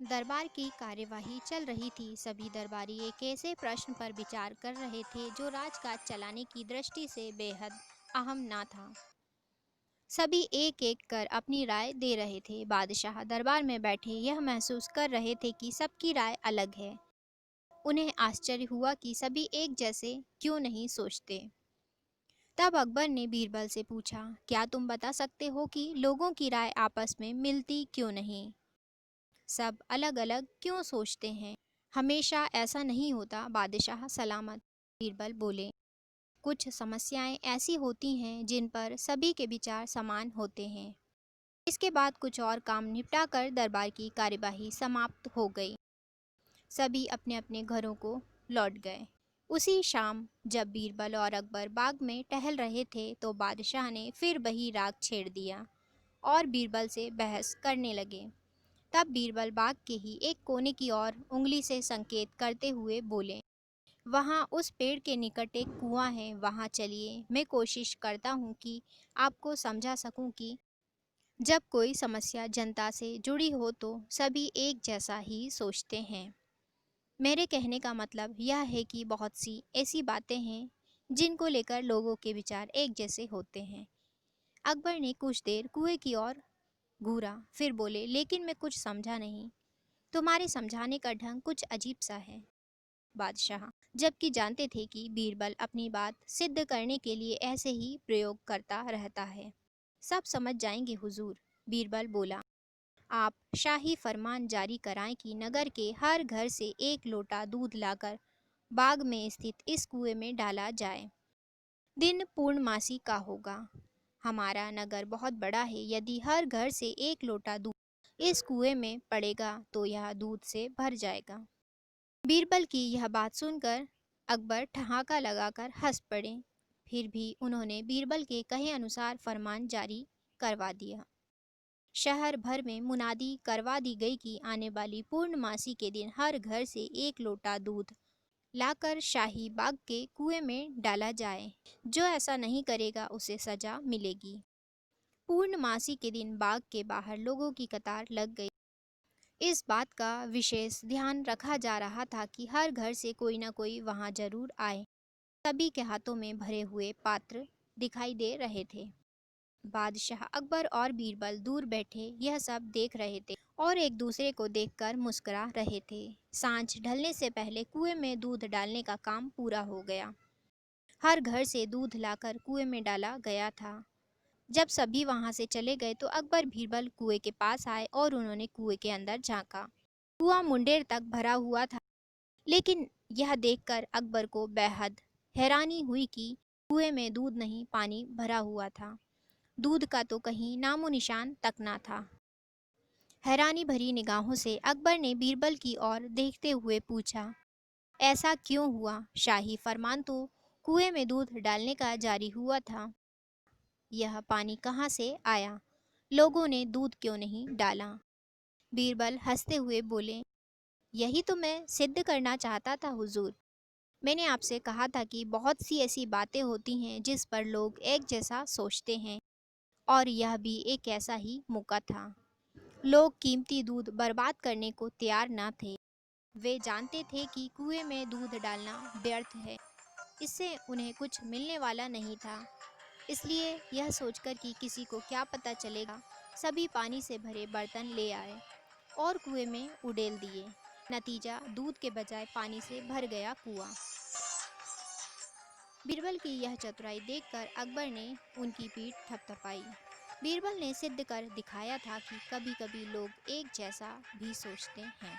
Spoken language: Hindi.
दरबार की कार्यवाही चल रही थी। सभी दरबारी एक ऐसे प्रश्न पर विचार कर रहे थे जो राजकाज चलाने की दृष्टि से बेहद अहम ना था। सभी एक एक कर अपनी राय दे रहे थे। बादशाह दरबार में बैठे यह महसूस कर रहे थे कि सबकी राय अलग है। उन्हें आश्चर्य हुआ कि सभी एक जैसे क्यों नहीं सोचते। तब अकबर ने बीरबल से पूछा, क्या तुम बता सकते हो कि लोगों की राय आपस में मिलती क्यों नहीं? सब अलग अलग क्यों सोचते हैं? हमेशा ऐसा नहीं होता बादशाह सलामत, बीरबल बोले। कुछ समस्याएं ऐसी होती हैं जिन पर सभी के विचार समान होते हैं। इसके बाद कुछ और काम निपटा कर दरबार की कार्यवाही समाप्त हो गई। सभी अपने अपने घरों को लौट गए। उसी शाम जब बीरबल और अकबर बाग में टहल रहे थे तो बादशाह ने फिर वही राग छेड़ दिया और बीरबल से बहस करने लगे। तब बीरबल बाग के ही एक कोने की ओर उंगली से संकेत करते हुए बोले, वहाँ उस पेड़ के निकट एक कुआं है, वहाँ चलिए। मैं कोशिश करता हूँ कि आपको समझा सकूँ कि जब कोई समस्या जनता से जुड़ी हो तो सभी एक जैसा ही सोचते हैं। मेरे कहने का मतलब यह है कि बहुत सी ऐसी बातें हैं जिनको लेकर लोगों के विचार एक जैसे होते हैं। अकबर ने कुछ देर कुएं की ओर घूरा, फिर बोले, लेकिन मैं कुछ समझा नहीं। तुम्हारे समझाने का ढंग कुछ अजीब सा है। बादशाह जबकि जानते थे कि बीरबल अपनी बात सिद्ध करने के लिए ऐसे ही प्रयोग करता रहता है। सब समझ जाएंगे हुजूर, बीरबल बोला। आप शाही फरमान जारी कराएं कि नगर के हर घर से एक लोटा दूध लाकर बाग में स्थित इस कुएं में डाला जाए। दिन पूर्णमासी का होगा। हमारा नगर बहुत बड़ा है। यदि हर घर से एक लोटा दूध इस कुएं में पड़ेगा तो यह दूध से भर जाएगा। बीरबल की यह बात सुनकर अकबर ठहाका लगाकर हंस पड़े। फिर भी उन्होंने बीरबल के कहे अनुसार फरमान जारी करवा दिया। शहर भर में मुनादी करवा दी गई कि आने वाली पूर्णमासी के दिन हर घर से एक लोटा दूध लाकर शाही बाग के कुएं में डाला जाए। जो ऐसा नहीं करेगा उसे सजा मिलेगी। पूर्णमासी के दिन बाग के बाहर लोगों की कतार लग गई। इस बात का विशेष ध्यान रखा जा रहा था कि हर घर से कोई न कोई वहां जरूर आए। सभी के हाथों में भरे हुए पात्र दिखाई दे रहे थे। बादशाह अकबर और बीरबल दूर बैठे यह सब देख रहे थे और एक दूसरे को देखकर मुस्कुरा रहे थे। सांझ ढलने से पहले कुएं में दूध डालने का काम पूरा हो गया। हर घर से दूध लाकर कुएं में डाला गया था। जब सभी वहां से चले गए तो अकबर बीरबल कुएं के पास आए और उन्होंने कुएं के अंदर झांका। कुआं मुंडेर तक भरा हुआ था, लेकिन यह देखकर अकबर को बेहद हैरानी हुई कि कुएं में दूध नहीं, पानी भरा हुआ था। दूध का तो कहीं नामो निशान तक ना था। हैरानी भरी निगाहों से अकबर ने बीरबल की ओर देखते हुए पूछा, ऐसा क्यों हुआ? शाही फरमान तो कुएं में दूध डालने का जारी हुआ था। यह पानी कहाँ से आया? लोगों ने दूध क्यों नहीं डाला? बीरबल हंसते हुए बोले, यही तो मैं सिद्ध करना चाहता था हुजूर। मैंने आपसे कहा था कि बहुत सी ऐसी बातें होती हैं जिस पर लोग एक जैसा सोचते हैं, और यह भी एक ऐसा ही मौका था। लोग कीमती दूध बर्बाद करने को तैयार न थे। वे जानते थे कि कुएं में दूध डालना व्यर्थ है, इससे उन्हें कुछ मिलने वाला नहीं था। इसलिए यह सोचकर कि किसी को क्या पता चलेगा, सभी पानी से भरे बर्तन ले आए और कुएं में उड़ेल दिए। नतीजा, दूध के बजाय पानी से भर गया कुआं। बीरबल की यह चतुराई देखकर अकबर ने उनकी पीठ थपथपाई। बीरबल ने सिद्ध कर दिखाया था कि कभी-कभी लोग एक जैसा भी सोचते हैं।